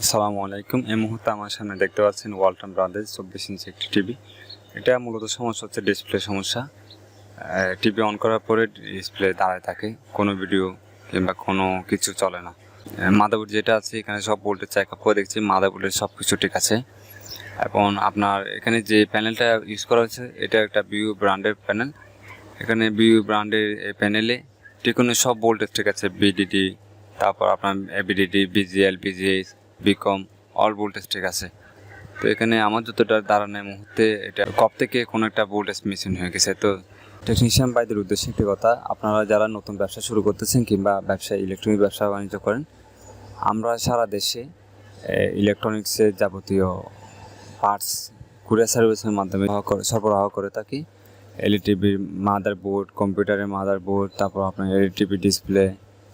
আসসালামু আলাইকুম। এই মুহূর্তে আমার সামনে দেখতে পাচ্ছেন ওয়ালটন ব্রান্ডের 24 ইঞ্চি একটি টিভি। এটা মূলত সমস্যা হচ্ছে ডিসপ্লে সমস্যা। টিভি অন করার পরে ডিসপ্লে দাঁড়ায় থাকে, কোনো ভিডিও কিংবা কোনো কিছু চলে না। মাদারবোর্ড যেটা আছে এখানে সব ভোল্টেজ চেক আপ করে দেখছি মাদারবোর্ডের সব কিছু ঠিক আছে। এবং আপনার এখানে যে প্যানেলটা ইউজ করা হয়েছে এটা একটা বিউ ব্র্যান্ডের প্যানেল। এখানে বিউ ব্র্যান্ডের এই প্যানেলে টিকনের সব ভোল্টেজ ঠিক আছে, বিডিডি, তারপর আপনার এবিডিডি, বিজিএল, বিজিএস, বিকম, অল ভোল্টেজ ঠিক আছে। তো এখানে আমার যতটা দাঁড়ানোর মুহূর্তে এটা কপ থেকে কোনো একটা ভোল্টেজ মিসিং হয়ে গেছে। তো টেকনিশিয়ান ভাইদের উদ্দেশ্যে একটি কথা, আপনারা যারা নতুন ব্যবসা শুরু করতেছেন কিংবা ইলেকট্রনিক ব্যবসা বাণিজ্য করেন, আমরা সারা দেশে ইলেকট্রনিক্সের যাবতীয় পার্টস কুরিয়ার সার্ভিসের মাধ্যমে সরবরাহ করে থাকি। এলইডিটিভির মাদারবোর্ড, কম্পিউটারের মাদারবোর্ড, তারপর আপনার এলইডিটিভি ডিসপ্লে,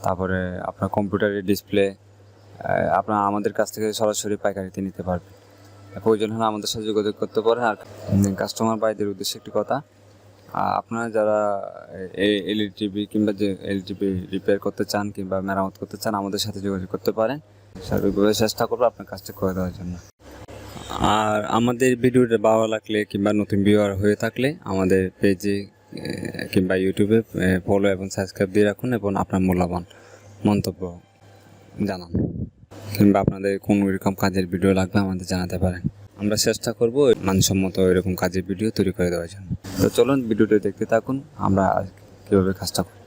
তারপরে আপনার কম্পিউটারের ডিসপ্লে আপনারা আমাদের কাছ থেকে সরাসরি পাইকারিতে নিতে পারবেন। প্রয়োজন হলে আমাদের সাথে যোগাযোগ করতে পারেন। আর কাস্টমার ভাইদের উদ্দেশ্যে একটি কথা, আপনারা যারা এলইডিটিভি কিংবা যে এলইডিটিভি রিপেয়ার করতে চান কিংবা মেরামত করতে চান, আমাদের সাথে যোগাযোগ করতে পারেন। সার্বিকভাবে চেষ্টা করবো আপনার কাজটা করে দেওয়ার জন্য। আর আমাদের ভিডিওটা ভালো লাগলে কিংবা নতুন ভিউয়ার হয়ে থাকলে আমাদের পেজে কিংবা ইউটিউবে ফলো এবং সাবস্ক্রাইব দিয়ে রাখুন এবং আপনার মূল্যবান মন্তব্য জানান, কিংবা আপনাদের কোন এরকম কাজের ভিডিও লাগবে আমাদের জানাতে পারেন। আমরা চেষ্টা করব মানসম্মত এরকম কাজের ভিডিও তৈরি করে দেওয়ার জন্য। তো চলুন ভিডিওটা দেখতে থাকুন আমরা কীভাবে কাজটা করি।